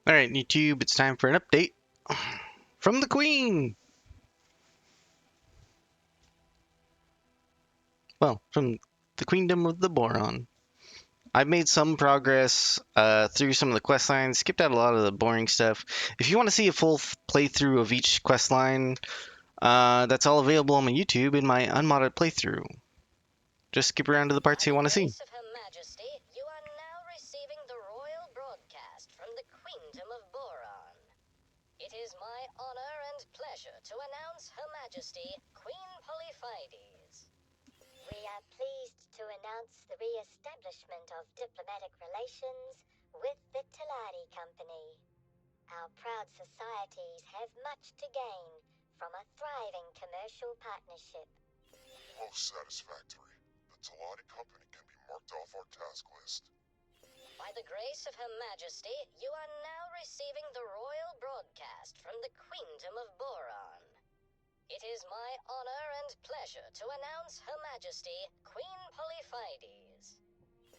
Alright, YouTube, it's time for an update from the Queen! Well, from the Queendom of the Boron. I've made some progress through some of the quest lines, skipped out a lot of the boring stuff. If you want to see a full playthrough of each quest line, that's all available on my YouTube in my unmodded playthrough. Just skip around to the parts you want to see. Of Her Majesty, you are now receiving the royal broadcast from the Queendom of Boron. It is my honor and pleasure to announce Her Majesty, Queen Polyphides. We are pleased to announce the re-establishment of diplomatic relations with the Talari Company. Our proud societies have much to gain from a thriving commercial partnership. Most satisfactory. The Talari Company can be marked off our task list. By the grace of Her Majesty, you are now receiving the royal broadcast from the Queendom of Boron. It is my honor and pleasure to announce Her Majesty, Queen Polyphides.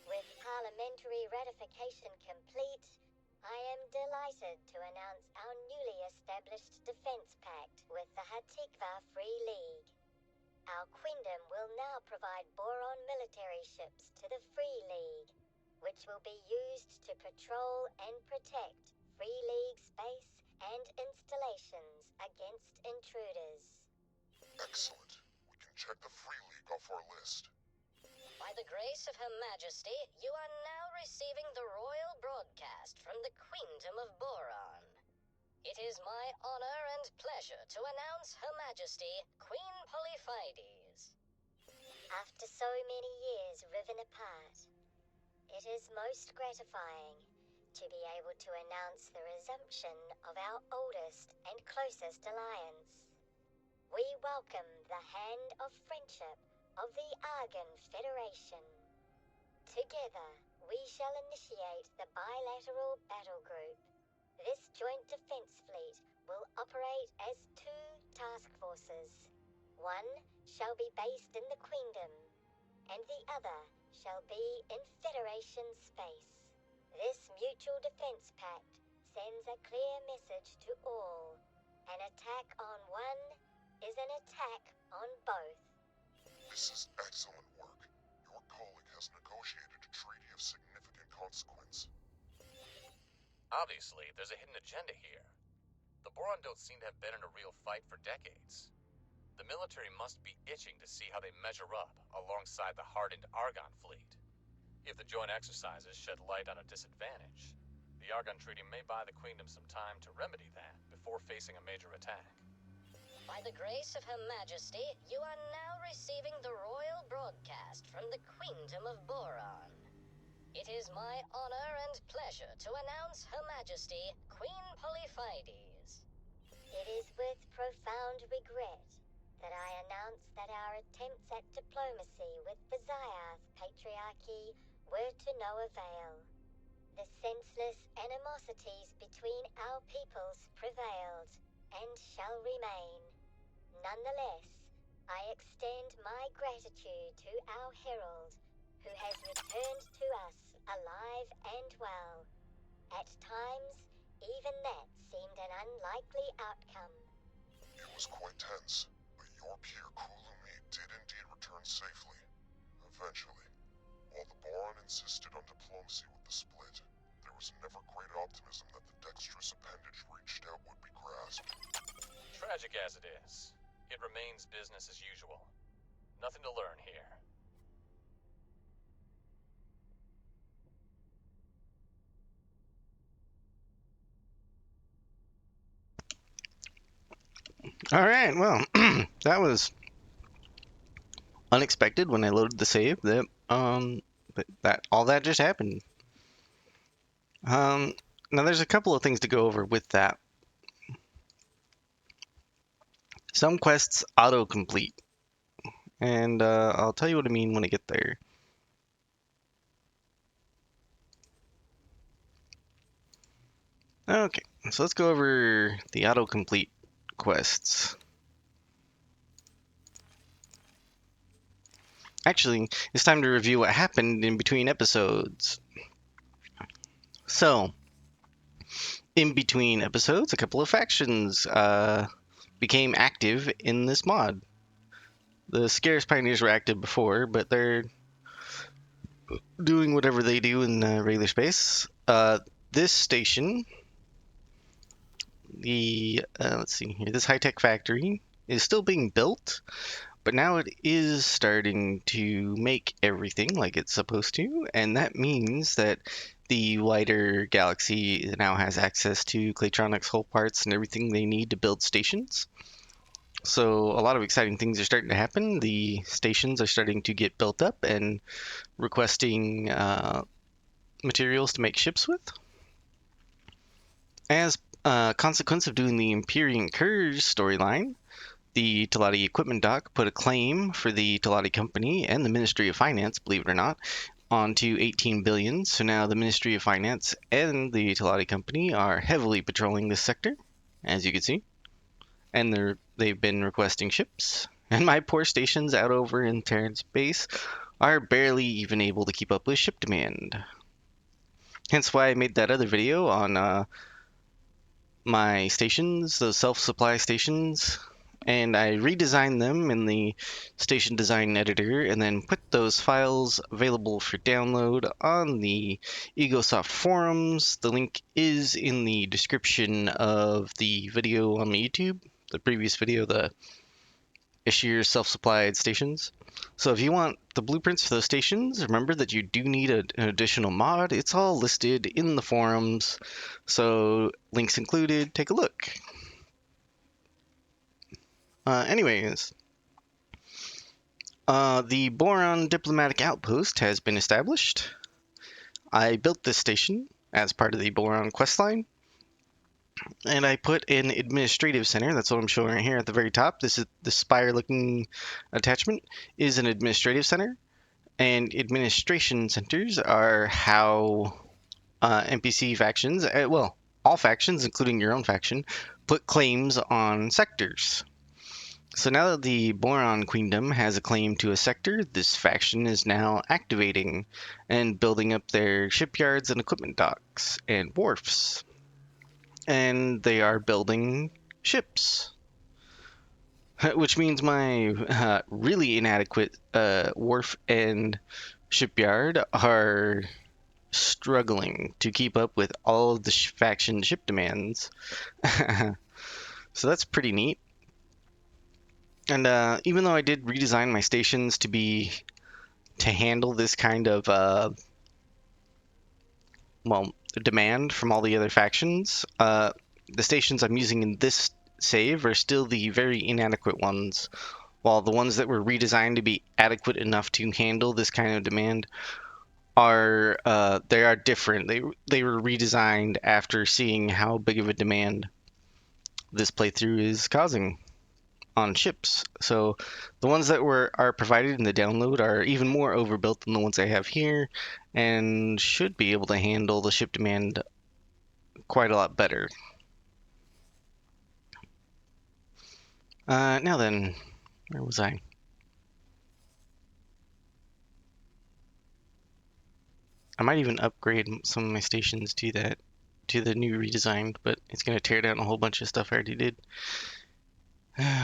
With parliamentary ratification complete, I am delighted to announce our newly established defense pact with the Hatikva Free League. Our queendom will now provide Boron military ships to the Free League, which will be used to patrol and protect Free League space and installations against intruders. Excellent. We can check the Free League off our list. By the grace of Her Majesty, you are now receiving the royal broadcast from the Queendom of Boron. It is my honor and pleasure to announce Her Majesty, Queen Polyphides. After so many years riven apart, it is most gratifying to be able to announce the resumption of our oldest and closest alliance. We welcome the hand of friendship of the Argon Federation. Together, we shall initiate the bilateral battle group. This joint defense fleet will operate as two task forces. One shall be based in the Queendom, and the other shall be in Federation space. This mutual defense pact sends a clear message to all. An attack on one is an attack on both. This is excellent work. Your colleague has negotiated a treaty of significant consequence. Obviously, there's a hidden agenda here. The Boron don't seem to have been in a real fight for decades. The military must be itching to see how they measure up alongside the hardened Argon fleet. If the joint exercises shed light on a disadvantage, the Argon Treaty may buy the Queendom some time to remedy that before facing a major attack. By the grace of Her Majesty, you are now receiving the royal broadcast from the Queendom of Boron. It is my honor and pleasure to announce Her Majesty, Queen Polyphides. It is with profound regret that I announce that our attempts at diplomacy with the Xayath Patriarchy were to no avail. The senseless animosities between our peoples prevailed and shall remain. Nonetheless, I extend my gratitude to our herald, who has returned to us alive and well. At times, even that seemed an unlikely outcome. It was quite tense, but your peer Kulumi did indeed return safely. Eventually. While the Boron insisted on diplomacy with the split, there was never great optimism that the dexterous appendage reached out would be grasped. Tragic as it is, it remains business as usual. Nothing to learn here. Alright, well, that was unexpected when I loaded the save. But all that just happened. Now there's a couple of things to go over with that. Some quests autocomplete, and I'll tell you what I mean when I get there. Okay, so let's go over the autocomplete quests. Actually, it's time to review what happened in between episodes. So, in between episodes, a couple of factions became active in this mod. The Scarce Pioneers were active before, but they're doing whatever they do in regular space. This station, the let's see here, this high-tech factory is still being built, but now it is starting to make everything like it's supposed to, and that means that the wider galaxy now has access to Claytronics hull parts and everything they need to build stations. So a lot of exciting things are starting to happen. The stations are starting to get built up and requesting materials to make ships with. As a consequence of doing the Empyrean Curse storyline, the Talati Equipment Dock put a claim for the Talati Company and the Ministry of Finance, believe it or not, onto 18 billion. So now the Ministry of Finance and the Talati Company are heavily patrolling this sector, as you can see. And they've been requesting ships. And my poor stations out over in Terran's base are barely even able to keep up with ship demand. Hence why I made that other video on my stations, the self-supply stations, and I redesigned them in the station design editor and then put those files available for download on the EgoSoft forums. The link is in the description of the video on my YouTube, the previous video, the Ishir self-supplied stations. So if you want the blueprints for those stations, remember that you do need an additional mod. It's all listed in the forums, so links included. Take a look. Anyways, the Boron Diplomatic Outpost has been established. I built this station as part of the Boron questline, and I put an administrative center. That's what I'm showing right here at the very top. This is the spire-looking attachment is an administrative center, and administration centers are how NPC factions, well, all factions, including your own faction, put claims on sectors. So now that the Boron Queendom has a claim to a sector, this faction is now activating and building up their shipyards and equipment docks and wharfs. And they are building ships. Which means my really inadequate wharf and shipyard are struggling to keep up with all of the faction ship demands. So that's pretty neat. And even though I did redesign my stations to handle this kind of demand from all the other factions, the stations I'm using in this save are still the very inadequate ones, while the ones that were redesigned to be adequate enough to handle this kind of demand are they are different. They were redesigned after seeing how big of a demand this playthrough is causing on ships. So the ones that are provided in the download are even more overbuilt than the ones I have here, and should be able to handle the ship demand quite a lot better. Now then, where was I? I might even upgrade some of my stations to the new redesigned, but it's going to tear down a whole bunch of stuff I already did.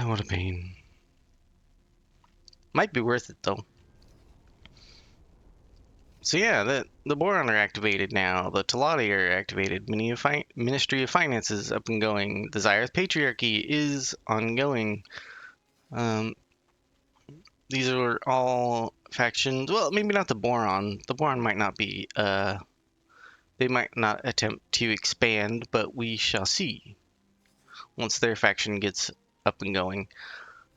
What a pain. Might be worth it though. So yeah, the Boron are activated now. The Talati are activated. Ministry of Finance is up and going. The Zyrith Patriarchy is ongoing. These are all factions. Well, maybe not the Boron. The Boron might not be. They might not attempt to expand, but we shall see once their faction gets up and going.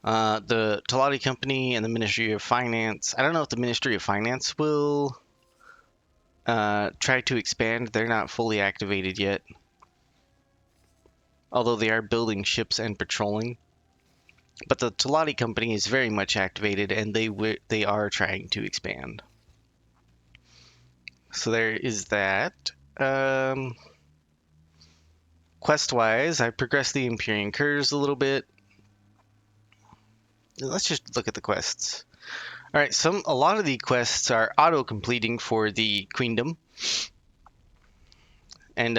The Talati Company and the Ministry of Finance. I don't know if the Ministry of Finance will try to expand. They're not fully activated yet, although they are building ships and patrolling. But the Talati Company is very much activated, and they are trying to expand. So there is that. Quest-wise, I progressed the Empyrean Curse a little bit. Let's just look at the quests. All right, a lot of the quests are auto-completing for the Queendom, and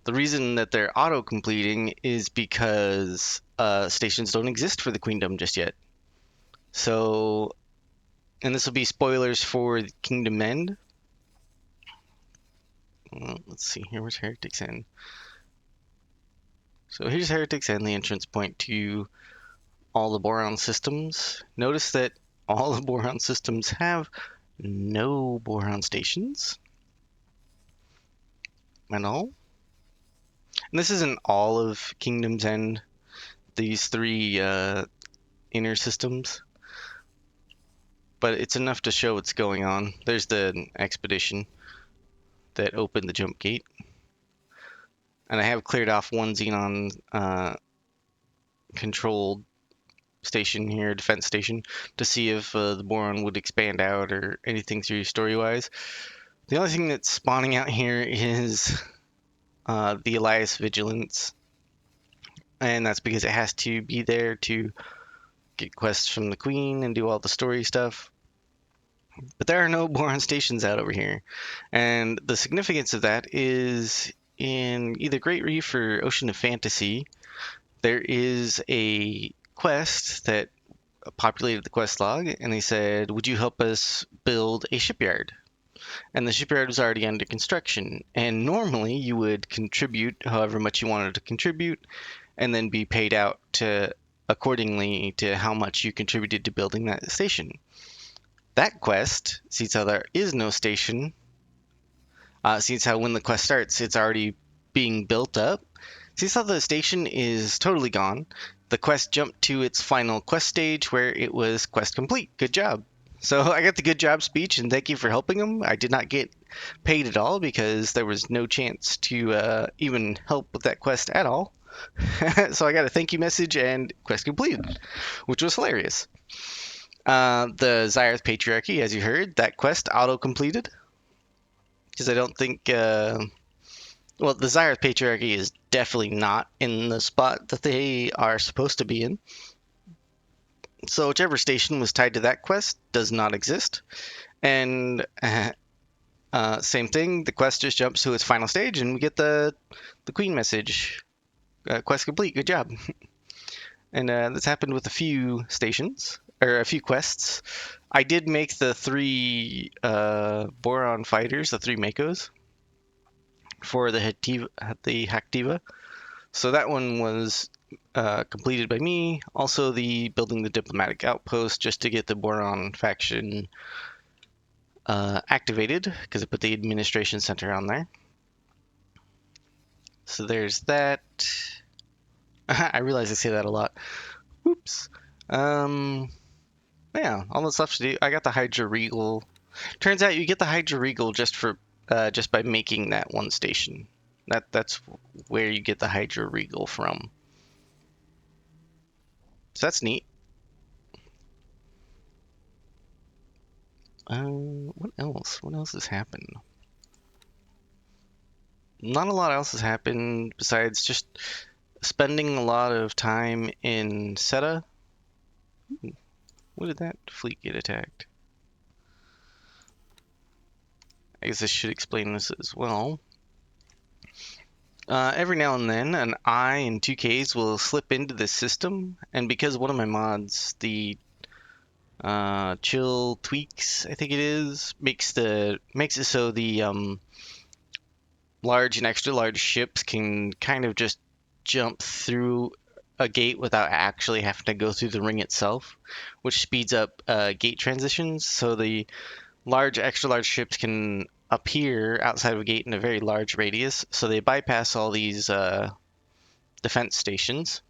The reason that they're auto-completing is because stations don't exist for the Queendom just yet. So, and this will be spoilers for the Kingdom End. Well, let's see here, where's Heretic's End? So here's Heretic's End, the entrance point to all the boron systems. Notice that all the boron systems have no boron stations at all. And this isn't all of Kingdom's End, these three inner systems, but it's enough to show what's going on. There's the expedition that opened the jump gate. And I have cleared off one Xenon controlled station here, defense station, to see if the boron would expand out or anything through story-wise. The only thing that's spawning out here is the Elias Vigilance, and that's because it has to be there to get quests from the Queen and do all the story stuff. But there are no boron stations out over here, and the significance of that is in either Great Reef or Ocean of Fantasy, there is a quest that populated the quest log, and they said, would you help us build a shipyard? And the shipyard was already under construction. And normally you would contribute however much you wanted to contribute, and then be paid out to accordingly to how much you contributed to building that station. That quest, sees how there is no station, sees how when the quest starts, it's already being built up. See how the station is totally gone. The quest jumped to its final quest stage where it was quest complete. Good job. So I got the good job speech and thank you for helping them. I did not get paid at all because there was no chance to even help with that quest at all. So I got a thank you message and quest completed, which was hilarious. The Zyarth Patriarchy, as you heard, that quest auto-completed. Because I don't think... well, the Zyarth Patriarchy is definitely not in the spot that they are supposed to be in. So whichever station was tied to that quest does not exist. And same thing, the quest just jumps to its final stage and we get the Queen message. Quest complete, good job. And this happened with a few stations, or a few quests. I did make the 3 Boron fighters, the 3 Makos, for the Haktiva. So that one was completed by me. Also, the building the diplomatic outpost just to get the Boron faction activated, because I put the administration center on there. So there's that. I realize I say that a lot. Oops. Yeah, all the stuff to do. I got the Hydra Regal. Turns out you get the Hydra Regal just by making that one station. That's where you get the Hydra Regal from. So that's neat. What else? What else has happened? Not a lot else has happened besides just spending a lot of time in Seta. What did that fleet get attacked? I guess I should explain this as well. Every now and then, an I and 2Ks will slip into this system, and because one of my mods, the chill tweaks, I think it is, makes it so the large and extra large ships can kind of just jump through a gate without actually having to go through the ring itself, which speeds up gate transitions. So the large, extra large ships can appear outside of a gate in a very large radius, so they bypass all these defense stations,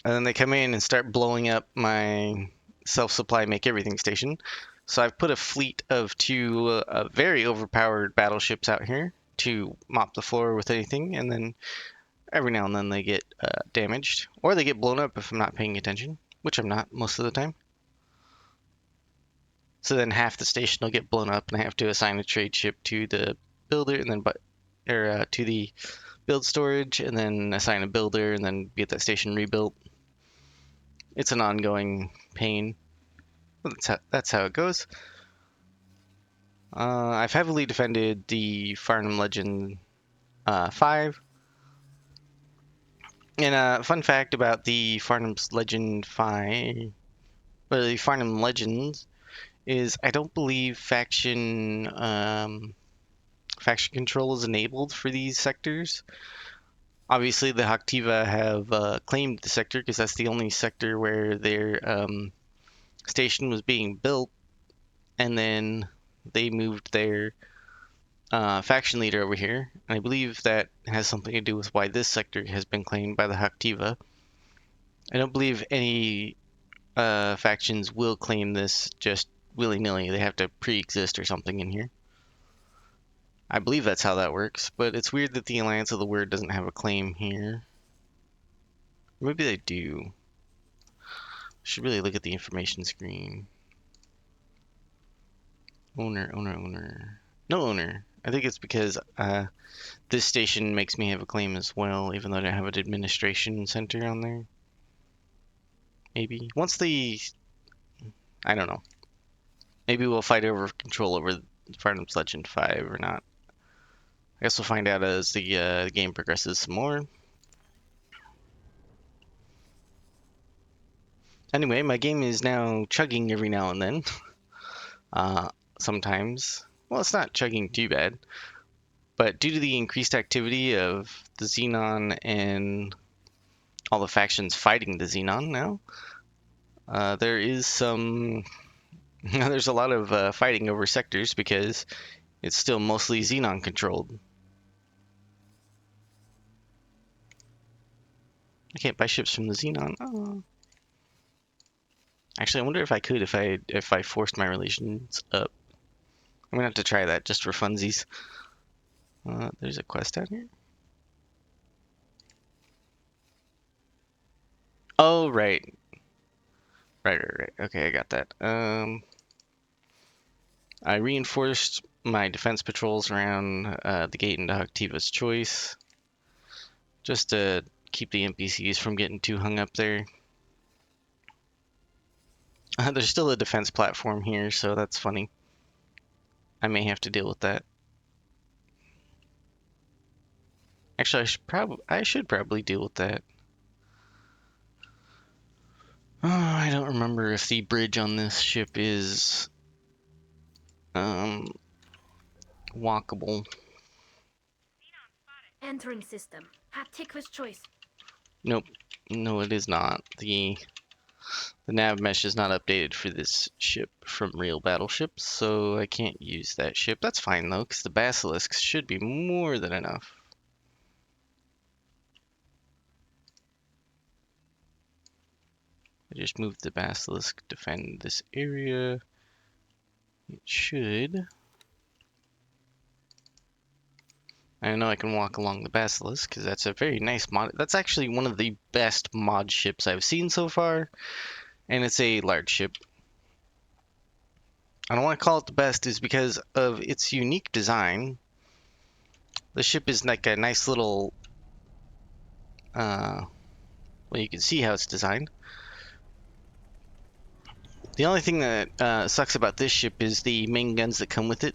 and then they come in and start blowing up my self-supply make everything station. So I've put a fleet of 2 very overpowered battleships out here to mop the floor with anything, and then every now and then they get damaged, or they get blown up if I'm not paying attention, which I'm not most of the time. So then half the station will get blown up, and I have to assign a trade ship to the builder, and then to the build storage, and then assign a builder, and then get that station rebuilt. It's an ongoing pain. That's how it goes. I've heavily defended the Farnham Legend 5. And a fun fact about the Farnham's Legend 5, or the Farnham Legends, is I don't believe faction control is enabled for these sectors. Obviously, the Haktiva have claimed the sector because that's the only sector where their station was being built, and then they moved their faction leader over here. And I believe that has something to do with why this sector has been claimed by the Haktiva. I don't believe any factions will claim this just willy-nilly. They have to pre-exist or something in here. I believe that's how that works, but it's weird that the Alliance of the Word doesn't have a claim here. Maybe they do. Should really look at the information screen. Owner. No owner. I think it's because this station makes me have a claim as well, even though I don't have an administration center on there. Maybe. I don't know. Maybe we'll fight over control over Farnham's Legend 5 or not. I guess we'll find out as the game progresses some more. Anyway, my game is now chugging every now and then. Sometimes. Well, it's not chugging too bad. But due to the increased activity of the Xenon and all the factions fighting the Xenon now, there is some... there's a lot of fighting over sectors because it's still mostly Xenon controlled. I can't buy ships from the Xenon. Oh. Actually, I wonder if I could if I forced my relations up. I'm gonna have to try that just for funsies. There's a quest down here. Oh, right. Right. Okay, I got that. I reinforced my defense patrols around the gate into Haktiva's Choice, just to keep the NPCs from getting too hung up there. There's still a defense platform here, so that's funny. I may have to deal with that. Actually, I should probably deal with that. Oh, I don't remember if the bridge on this ship is walkable. Entering system. Haktiva's choice. Nope. No, it is not. The nav mesh is not updated for this ship from real battleships, so I can't use that ship. That's fine though, because the basilisks should be more than enough. I just moved the basilisk, defend this area. It should. I know I can walk along the basilisk because that's a very nice mod. That's actually one of the best mod ships I've seen so far, and it's a large ship. I don't want to call it the best is because of its unique design. The ship is like a nice little, well, you can see how it's designed. The only thing that sucks about this ship is the main guns that come with it.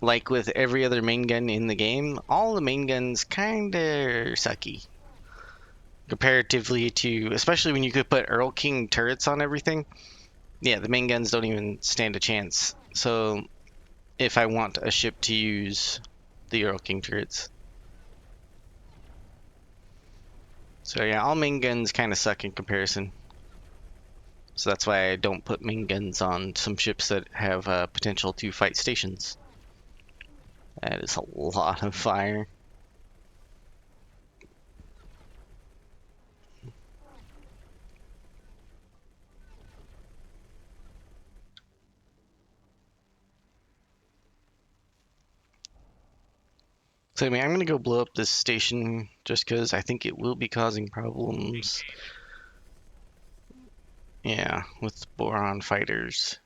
Like with every other main gun in the game, all the main guns kinda sucky. Comparatively to, especially when you could put Earl King turrets on everything. Yeah, the main guns don't even stand a chance. So, if I want a ship to use the Earl King turrets. So yeah, all main guns kind of suck in comparison. So that's why I don't put main guns on some ships that have potential to fight stations. That is a lot of fire. So anyway, I'm gonna go blow up this station just because I think it will be causing problems. Yeah, with boron fighters.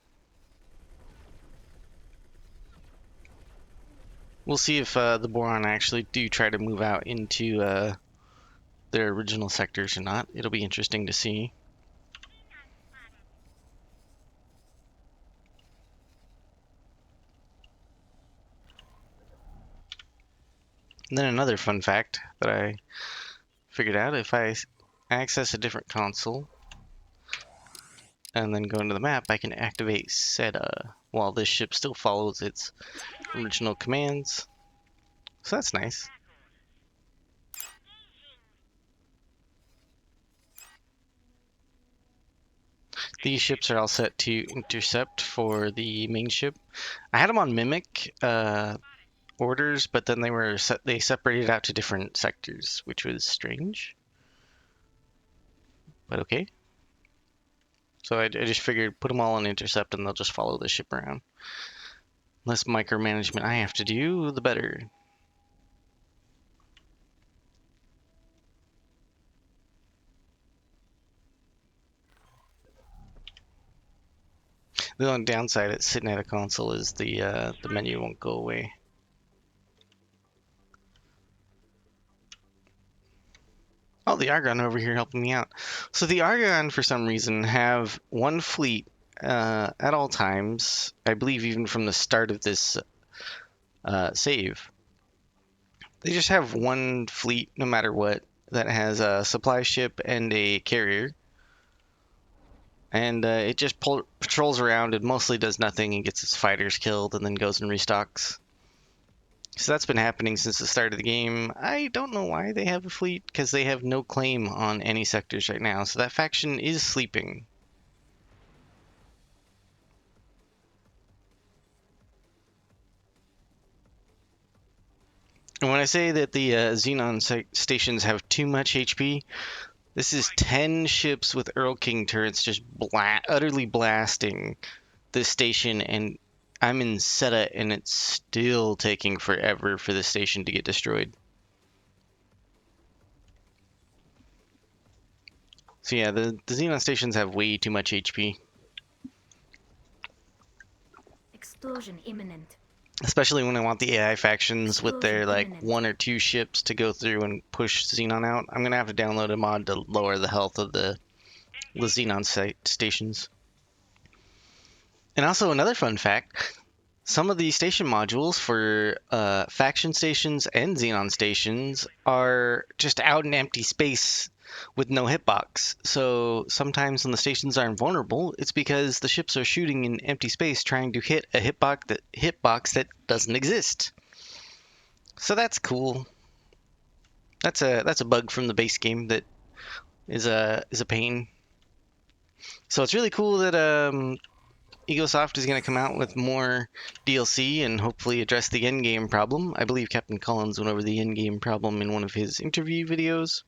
We'll see if the boron actually do try to move out into their original sectors or not. It'll be interesting to see. And then another fun fact that I figured out, if I access a different console and then go into the map, I can activate SETA while this ship still follows its original commands. So that's nice. These ships are all set to intercept for the main ship. I had them on Mimic orders, but then they separated out to different sectors, which was strange. But okay. So I just figured put them all on intercept and they'll just follow the ship around. Less micromanagement I have to do, the better. The only downside at sitting at a console is the menu won't go away. Oh, the Argon over here helping me out. So the Argon, for some reason, have one fleet at all times. I believe even from the start of this save. They just have one fleet, no matter what, that has a supply ship and a carrier. And it just patrols around and mostly does nothing and gets its fighters killed and then goes and restocks. So that's been happening since the start of the game. I don't know why they have a fleet, because they have no claim on any sectors right now. So that faction is sleeping. And when I say that the Xenon stations have too much HP, this is 10 ships with Earl King turrets just utterly blasting this station, and I'm in Seta, and it's still taking forever for the station to get destroyed. So yeah, the Xenon stations have way too much HP. Explosion imminent. Especially when I want the AI factions with their Explosion like imminent. 1 or 2 ships to go through and push Xenon out. I'm gonna have to download a mod to lower the health of the Xenon stations. And also another fun fact, some of the station modules for faction stations and Xenon stations are just out in empty space with no hitbox. So sometimes when the stations are invulnerable, it's because the ships are shooting in empty space trying to hit a hitbox that doesn't exist. So that's cool. That's a bug from the base game that is a pain. So it's really cool that Egosoft is going to come out with more DLC and hopefully address the endgame problem. I believe Captain Collins went over the endgame problem in one of his interview videos.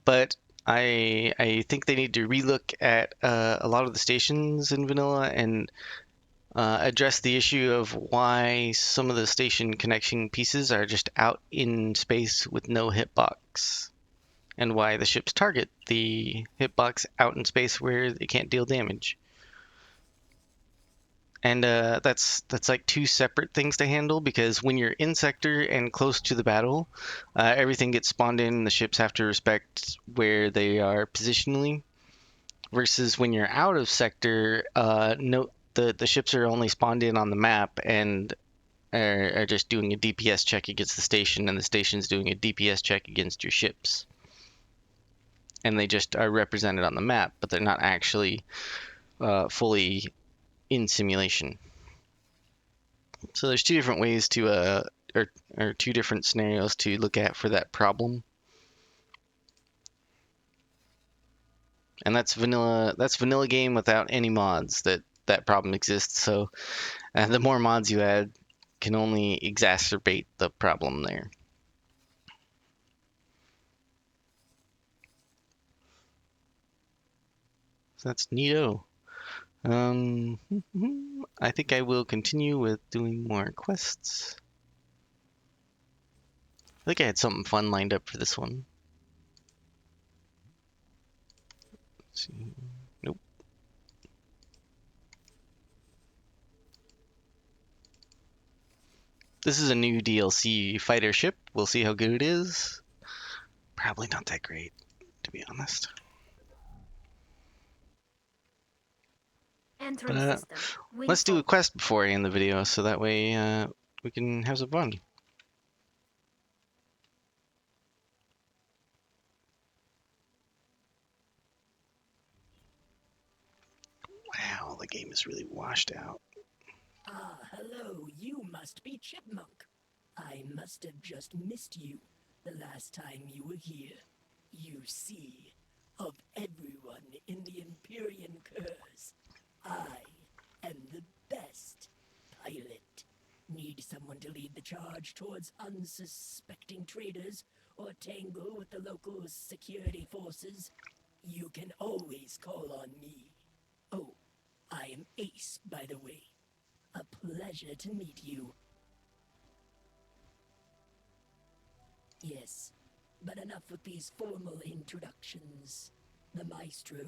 But I think they need to relook at a lot of the stations in vanilla and address the issue of why some of the station connection pieces are just out in space with no hitbox, and why the ships target the hitbox out in space where they can't deal damage. And that's like two separate things to handle, because when you're in sector and close to the battle, everything gets spawned in. The ships have to respect where they are positionally. Versus when you're out of sector, no, the ships are only spawned in on the map and are just doing a DPS check against the station, and the station's doing a DPS check against your ships. And they just are represented on the map, but they're not actually fully in simulation. So there's two different ways to or two different scenarios to look at for that problem. And that's vanilla game without any mods that problem exists. So the more mods you add can only exacerbate the problem there. So that's neato. I think I will continue with doing more quests. I think I had something fun lined up for this one. Let's see. Nope. This is a new DLC fighter ship. We'll see how good it is. Probably not that great, to be honest. Entering But system. Wing let's do a forward. quest before I end the video, so that way we can have some fun. the game is really washed out. Ah, hello, you must be Chipmunk. I must have just missed you the last time you were here. You see, of everyone in the Empyrean Curse, I am the best pilot. Need someone to lead the charge towards unsuspecting traders or tangle with the local security forces? You can always call on me. Oh, I am Ace, by the way. A pleasure to meet you. Yes, but enough with these formal introductions. The maestro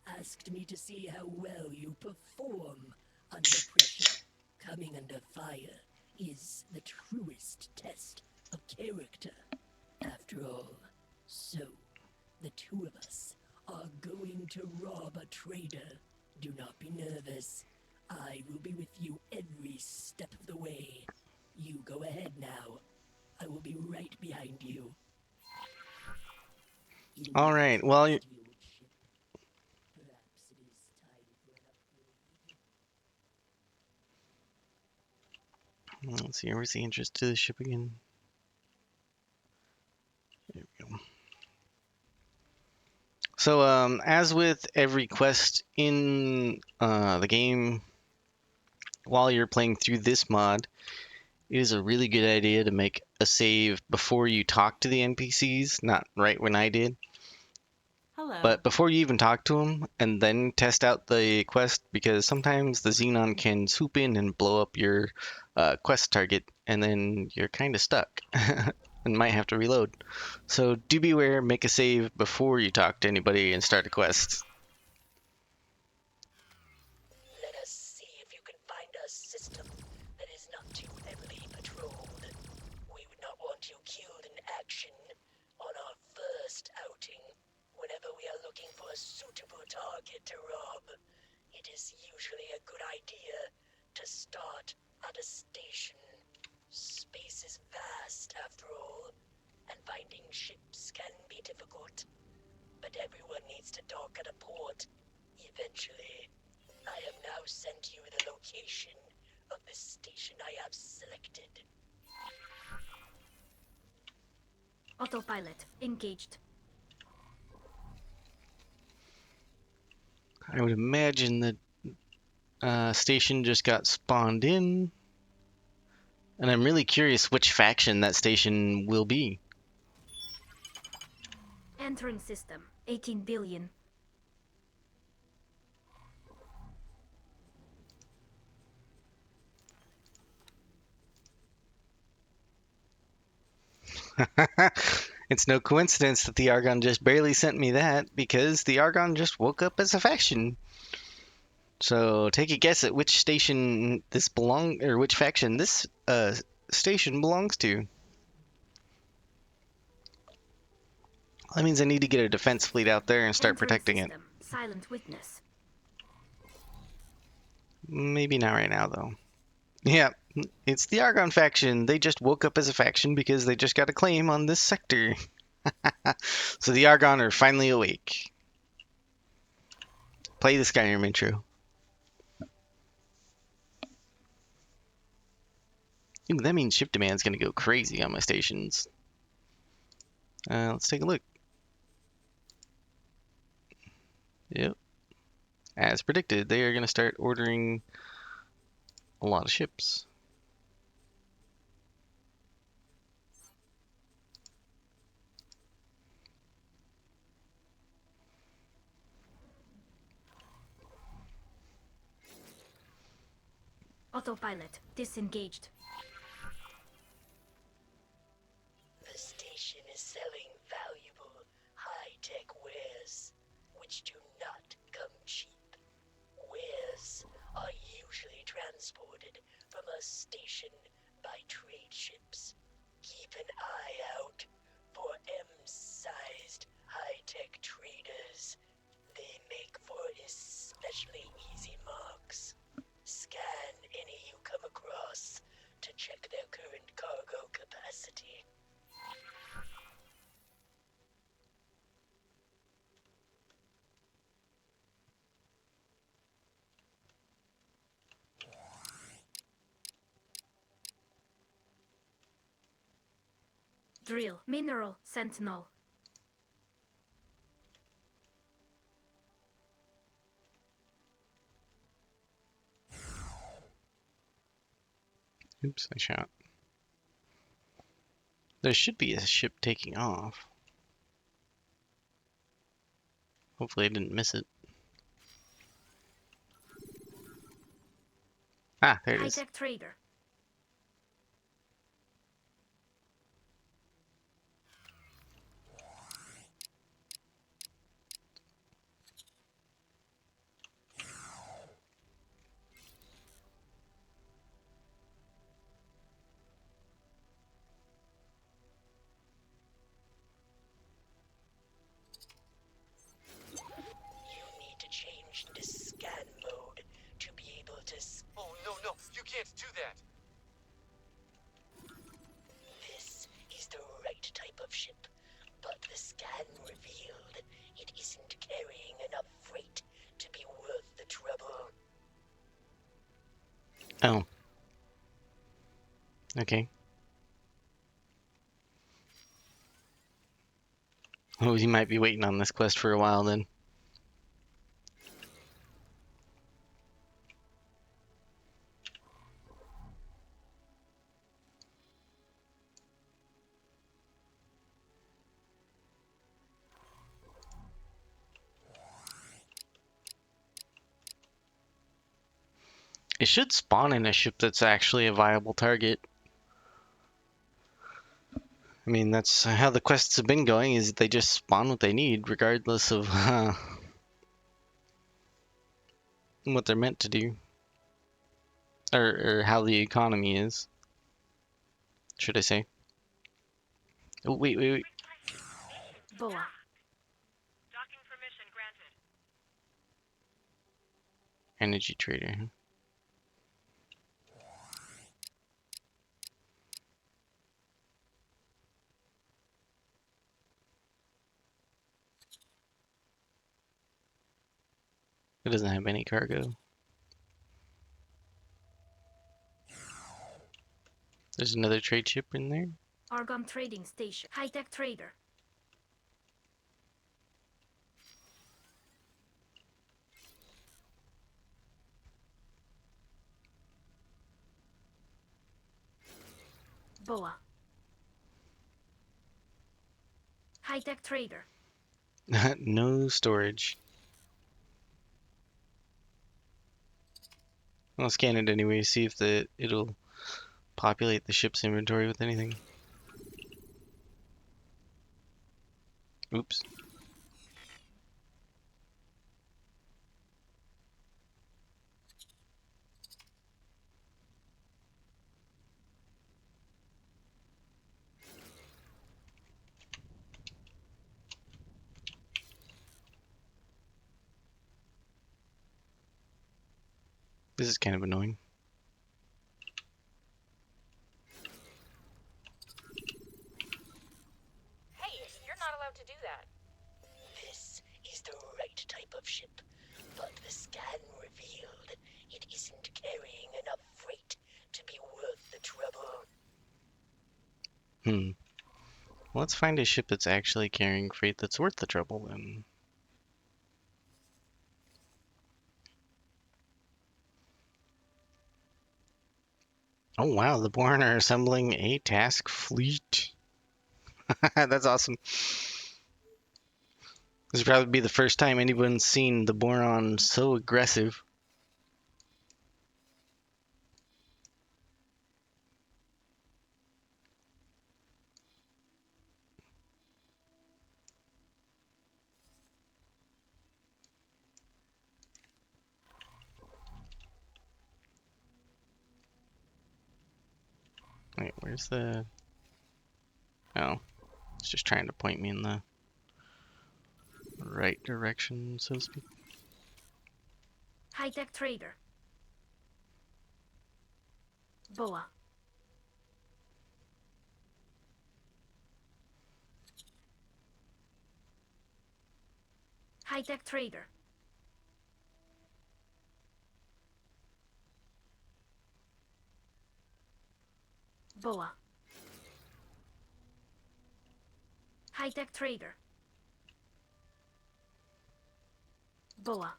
asked me to see how well you perform under pressure. Coming under fire is the truest test of character, after all. So, the two of us are going to rob a trader. Do not be nervous. I will be with you every step of the way. You go ahead now. I will be right behind you. You All right. Well, trust your ship. Perhaps it is time for an upgrade. let's see. Where's the interest to the ship again? There we go. So, as with every quest in the game, while you're playing through this mod, it is a really good idea to make a save before you talk to the NPCs, not right when I did, Hello. but before you even talk to them, and then test out the quest, because sometimes the Xenon can swoop in and blow up your quest target, and then you're kind of stuck and might have to reload. So do beware, make a save before you talk to anybody and start a quest. Let us see if you can find a system that is not too heavily patrolled. We would not want you killed in action on our first outing. Whenever we are looking for a suitable target to rob, it is usually a good idea to start at a station. Space is vast, after all, and finding ships can be difficult. But everyone needs to dock at a port, eventually. I have now sent you the location of the station I have selected. Autopilot engaged. I would imagine the station just got spawned in, and I'm really curious which faction that station will be. Entering system. 18 billion. It's no coincidence that the Argon just barely sent me that, because the Argon just woke up as a faction. So take a guess at which station this or which faction this station belongs to. That means I need to get a defense fleet out there and start Entering protecting it. system. Silent witness. Maybe not right now, though. Yeah, it's the Argon faction. They just woke up as a faction because they just got a claim on this sector. So the Argon are finally awake. Play the Skyrim intro. Ooh, that means ship demand's gonna go crazy on my stations. Let's take a look. Yep. As predicted, they are gonna start ordering a lot of ships. Autopilot disengaged. The station is selling valuable, high-tech wares, which do not come cheap. Wares are usually transported from a station by trade ships. Keep an eye out for M-sized high-tech traders. They make for especially easy marks. Scan any you come across to check their current cargo capacity. Drill. Mineral. Sentinel. Oops, I shot. There should be a ship taking off. Hopefully I didn't miss it. Ah, there it is. High-tech trader. You need to change into scan mode to be able to. Oh, no, no, you can't do that! This is the right type of ship, but the scan revealed it isn't carrying enough freight to be worth the trouble. Oh. Okay. Oh, you might be waiting on this quest for a while then. It should spawn in a ship that's actually a viable target. I mean, that's how the quests have been going, is they just spawn what they need, regardless of what they're meant to do. Or how the economy is, should I say. Oh, wait. Boa. Docking permission granted. Energy trader. It doesn't have any cargo. There's another trade ship in there. Argon trading station. High-tech trader. Boa. High-tech trader. No storage. I'll scan it anyway, see if it'll populate the ship's inventory with anything. Oops. This is kind of annoying. Hey, you're not allowed to do that. This is the right type of ship, but the scan revealed it isn't carrying enough freight to be worth the trouble. Let's find a ship that's actually carrying freight that's worth the trouble then. Oh wow, the Born are assembling a task fleet. That's awesome. This would probably be the first time anyone's seen the Boron so aggressive. Wait, where's the... Oh, it's just trying to point me in the right direction, so to speak. High-tech trader. Boa. High-tech trader. Boa. High-tech trader. Boa.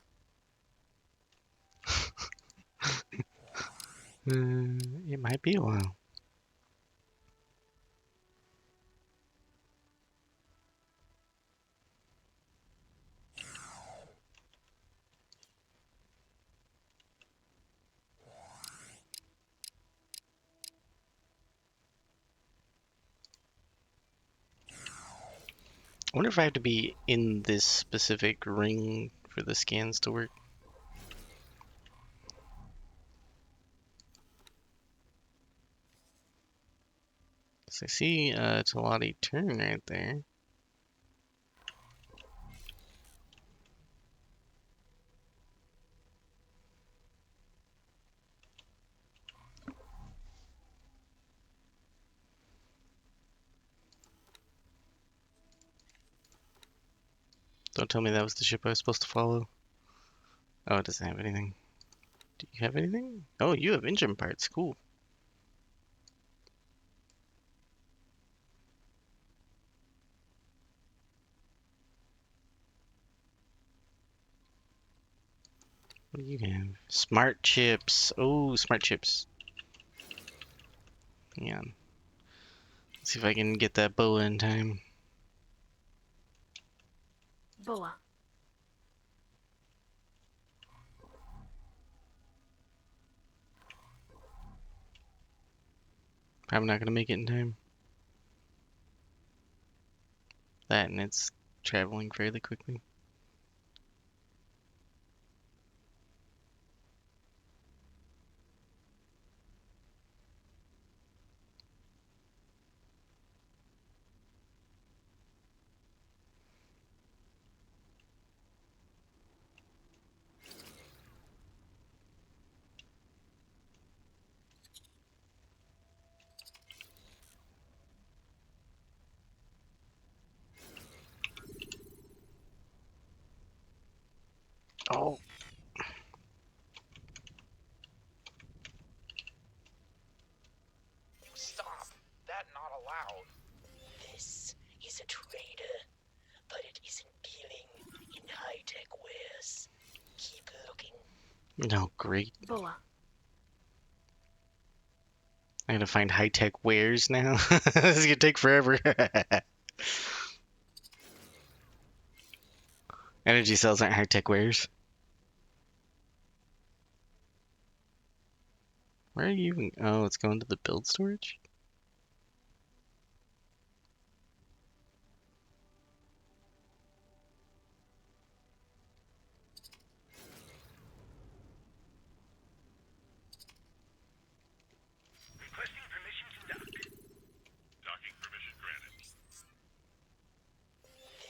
It might be a while. I wonder if I have to be in this specific ring for the scans to work. So I see Talati turn right there. Don't tell me that was the ship I was supposed to follow. Oh, it doesn't have anything. Do you have anything? Oh, you have engine parts. Cool. What do you have? Smart chips. Oh, smart chips. Hang on. Let's see if I can get that boa in time. Boa. Probably not gonna make it in time. That and it's traveling fairly quickly. Oh, You stop! That not allowed. This is a trader, but it isn't dealing in high-tech wares. Keep looking. no, great. Boa. I gotta find high-tech wares now. This is gonna take forever. Energy cells aren't high-tech wares. Where are you even? Oh, it's going to the build storage? Requesting permission to dock. Docking permission granted.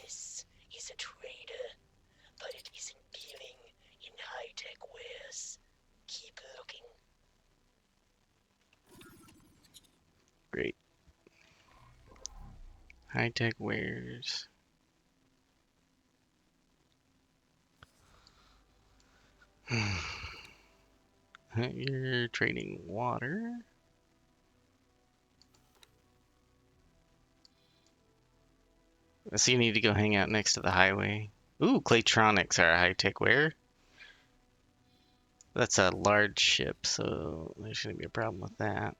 This is a trader, but it isn't dealing in high-tech wares. Keep looking. Great. High-tech wares. You're trading water. So you need to go hang out next to the highway. Ooh, Claytronics are a high-tech ware. That's a large ship, so there shouldn't be a problem with that.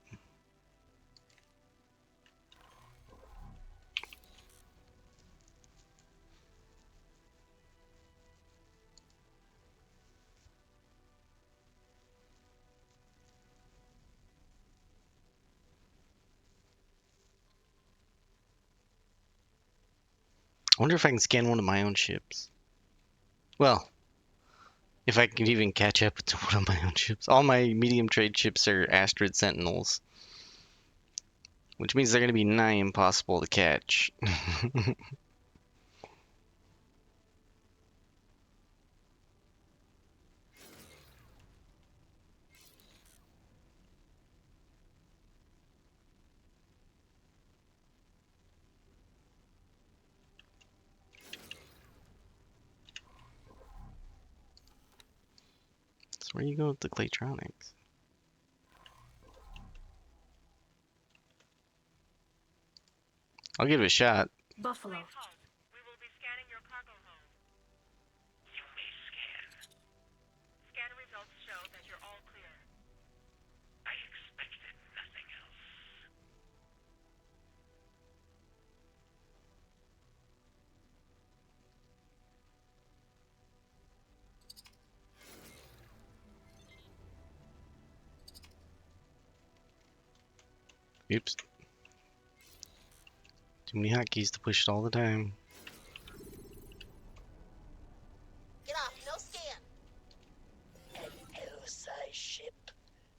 I wonder if I can scan one of my own ships. Well, if I can even catch up to one of my own ships. All my medium trade ships are Astrid Sentinels, which means they're going to be nigh impossible to catch. So where you go with the Claytronics? I'll give it a shot. Buffalo. Please hold. We will be scanning your cargo hold. You may scan. Scanner results show that you're all clear. I expected nothing else. Oops. Too many hotkeys to push it all the time. Get off, no scan. An L-size ship?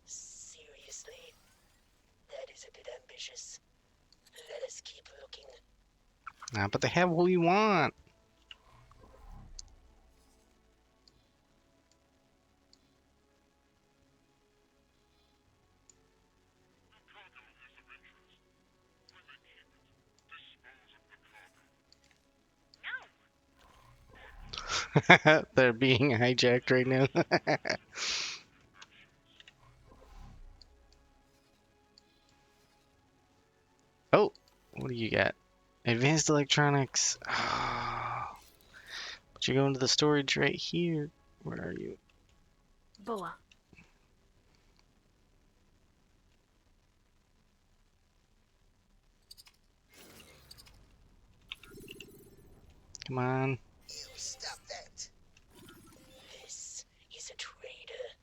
Seriously? That is a bit ambitious. Let us keep looking. Ah, but they have what we want. No! They're being hijacked right now. Oh, what do you got? Advanced electronics. But you're going to the storage right here. Where are you? Boa. Come on. You stop that. This is a trader,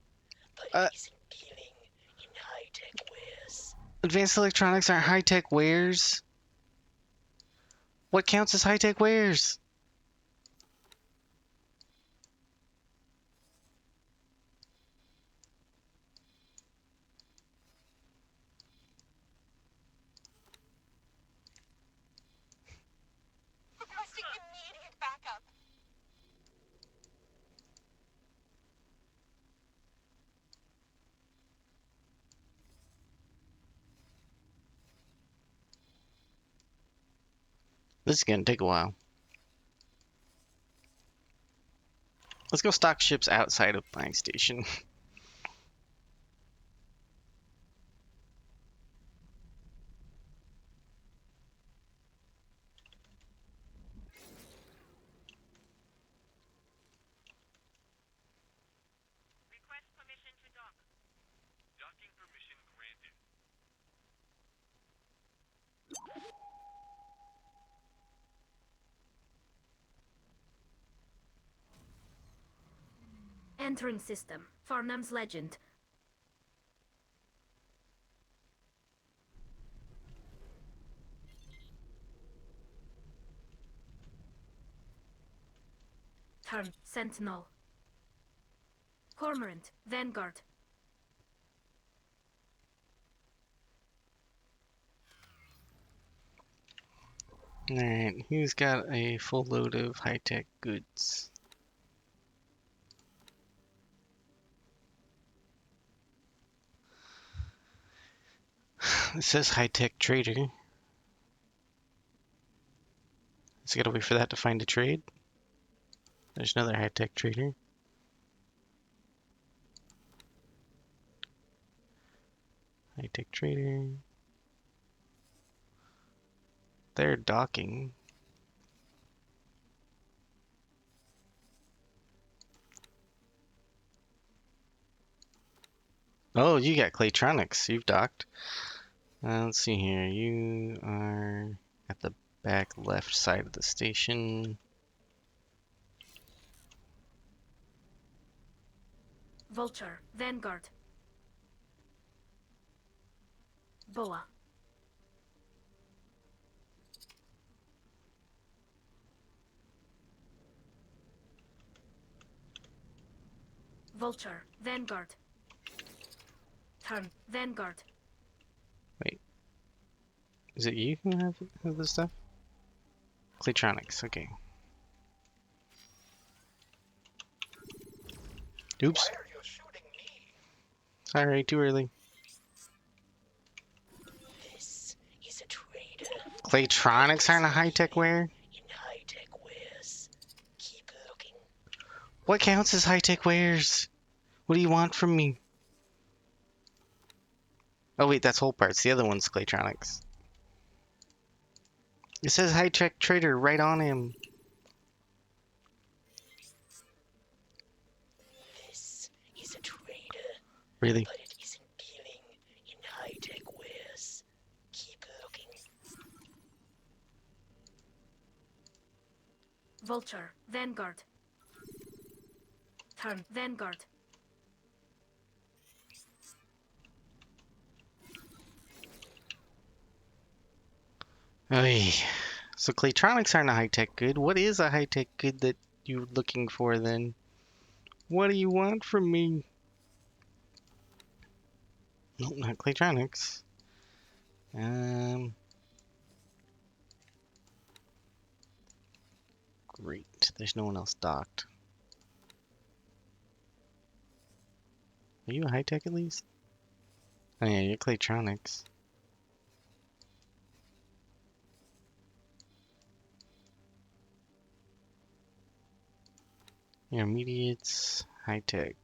but Uh, he's dealing in high-tech wares. Advanced electronics aren't high-tech wares. What counts as high-tech wares? Requesting immediate backup. This is gonna take a while. Let's go stock ships outside of my station. Request permission to dock. Docking permission granted. Entering system. Farnham's Legend. Turn. Sentinel. Cormorant. Vanguard. Alright, who's got a full load of high-tech goods? It says high-tech trader. So I gotta wait for that to find a trade. There's another high-tech trader. High-tech trader. They're docking. Oh, you got Claytronics. You've docked. Let's see here. You are at the back left side of the station. Vulture. Vanguard. Boa. Vulture. Vanguard. Turn. Vanguard. Is it you who have this stuff? Claytronics, okay. Oops. Why are you shooting me? Sorry, too early. This is a trader. Claytronics aren't a high-tech ware? In high-tech wares. Keep looking. What counts as high-tech wares? What do you want from me? Oh wait, that's whole parts. The other one's Claytronics. It says high-tech trader right on him. This is a trader, Really? but it isn't dealing in high-tech wares. Keep looking. Vulture. Vanguard. Turn. Vanguard. Oy. So Claytronics aren't a high-tech good. What is a high-tech good that you're looking for then? What do you want from me? Nope, not Claytronics. Great. There's no one else docked. Are you a high-tech at least? Oh yeah, you're Claytronics. You're immediates, high-tech.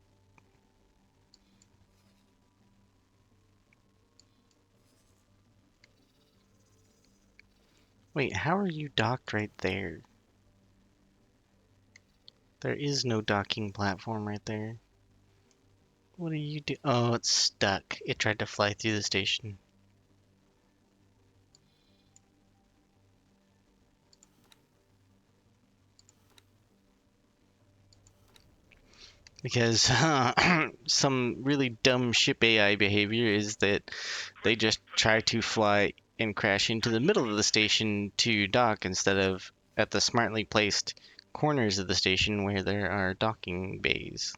Wait, how are you docked right there? There is no docking platform right there. What are you do? Oh, it's stuck. It tried to fly through the station. Because some really dumb ship AI behavior is that they just try to fly and crash into the middle of the station to dock instead of at the smartly placed corners of the station where there are docking bays.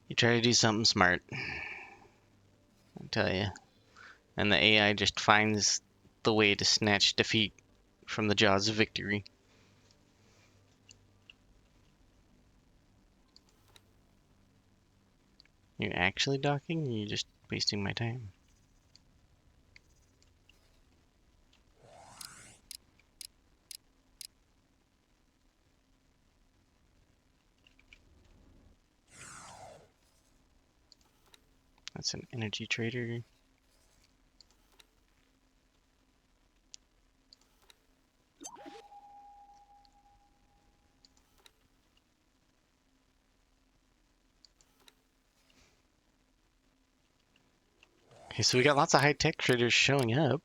You try to do something smart, I tell you, and the AI just finds the way to snatch defeat from the jaws of victory. You're actually docking, or you're just wasting my time? That's an energy trader. Okay, so we got lots of high-tech traders showing up,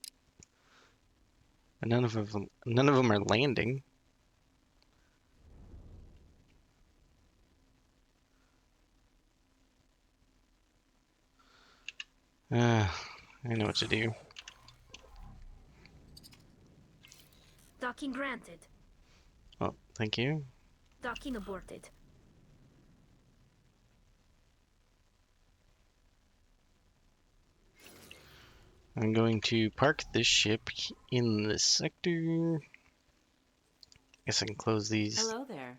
but none of them are landing. I know what to do. Docking granted. Oh, thank you. Docking aborted. I'm going to park this ship in this sector. Guess I can close these. Hello there.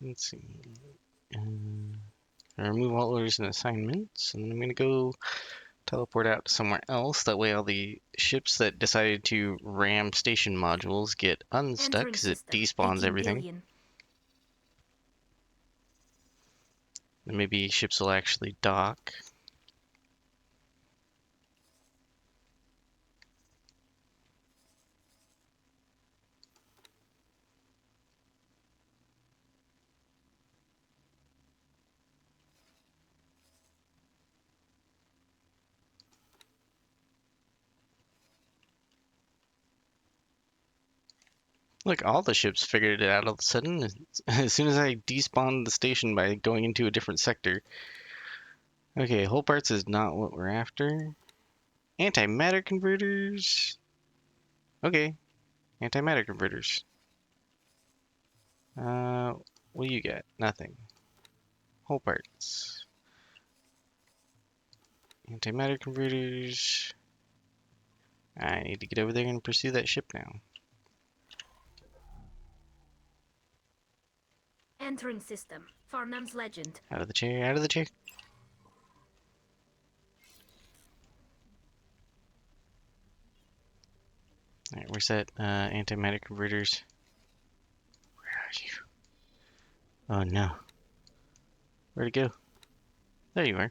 Let's see. Remove all orders and assignments, and I'm gonna go teleport out to somewhere else. That way all the ships that decided to ram station modules get unstuck Entering because it system. despawns 18 everything. billion. And maybe ships will actually dock. Look, all the ships figured it out all of a sudden. As soon as I despawned the station by going into a different sector. Okay, whole parts is not what we're after. Antimatter converters. Okay, antimatter converters. What do you got? Nothing. Whole parts. Antimatter converters. I need to get over there and pursue that ship now. Entering system. Farnham's Legend. Out of the chair, out of the chair. Alright, where's that antimatter converters? Where are you? Oh no. Where'd it go? There you are.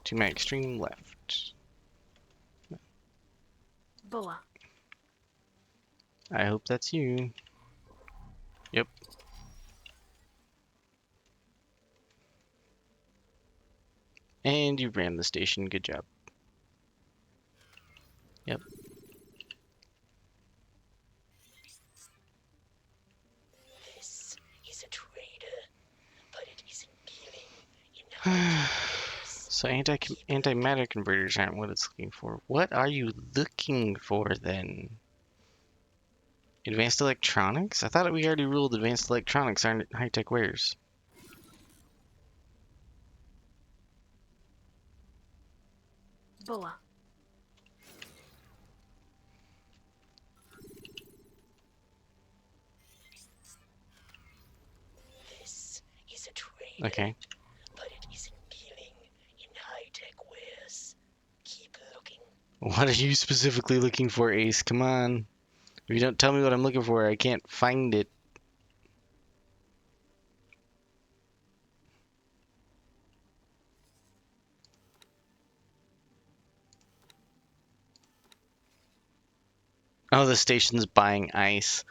To my extreme left. Boa. I hope that's you. Yep. And you ran the station. Good job. Yep. This is a trader, but it isn't dealing in high-tech wares. So antimatter converters aren't what it's looking for. What are you looking for then? Advanced electronics? I thought we already ruled advanced electronics aren't high-tech wares. Boa. This is a trader, Okay. but it isn't dealing in high-tech wares. Keep looking. What are you specifically looking for, Ace? Come on. If you don't tell me what I'm looking for, I can't find it. Oh, the station's buying ice.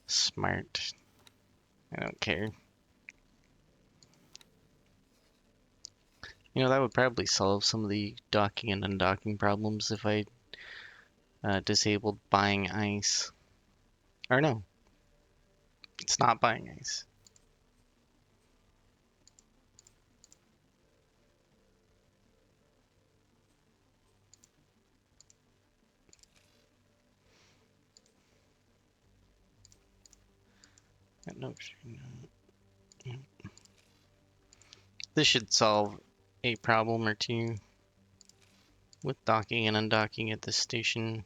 Smart. I don't care. You know, that would probably solve some of the docking and undocking problems if I disabled buying ice. Or no, it's not buying ice. No, this should solve a problem or two with docking and undocking at this station.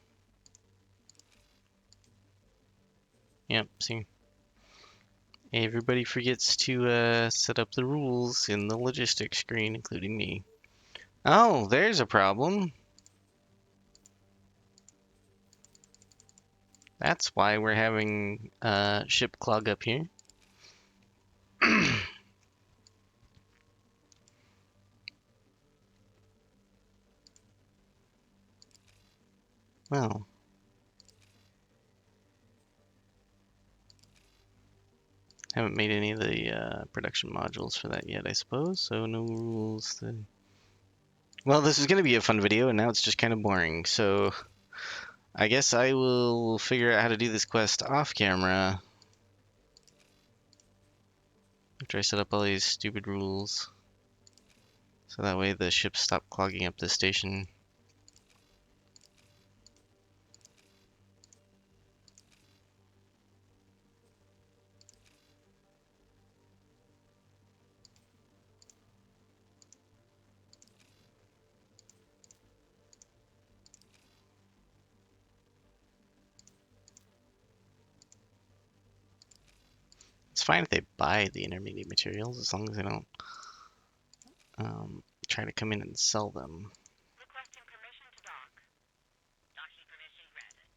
Yep, see. Everybody forgets to set up the rules in the logistics screen, including me. Oh, there's a problem. That's why we're having ship clog up here. Well, haven't made any of the production modules for that yet, I suppose, so no rules then. Well, this is going to be a fun video, and now it's just kind of boring, so I guess I will figure out how to do this quest off camera after I set up all these stupid rules. So that way the ships stop clogging up the station. It's fine if they buy the intermediate materials, as long as they don't try to come in and sell them. Requesting permission to dock. Docking permission granted.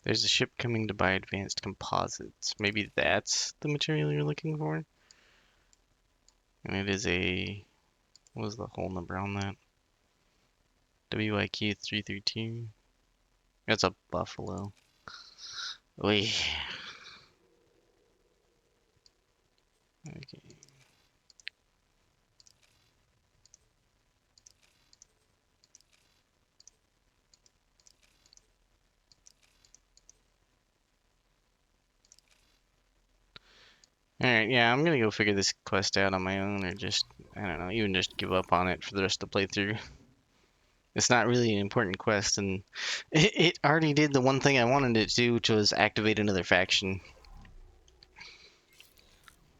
There's a ship coming to buy advanced composites. Maybe that's the material you're looking for? And it is a... what was the whole number on that? WIQ 332. That's a buffalo. Oy. Okay. Alright, yeah, I'm gonna go figure this quest out on my own, or just, I don't know, even just give up on it for the rest of the playthrough. It's not really an important quest, and it already did the one thing I wanted it to do, which was activate another faction.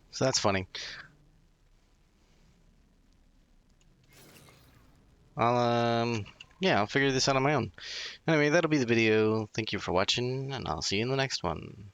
So that's funny. Yeah, I'll figure this out on my own. Anyway, that'll be the video. Thank you for watching, and I'll see you in the next one.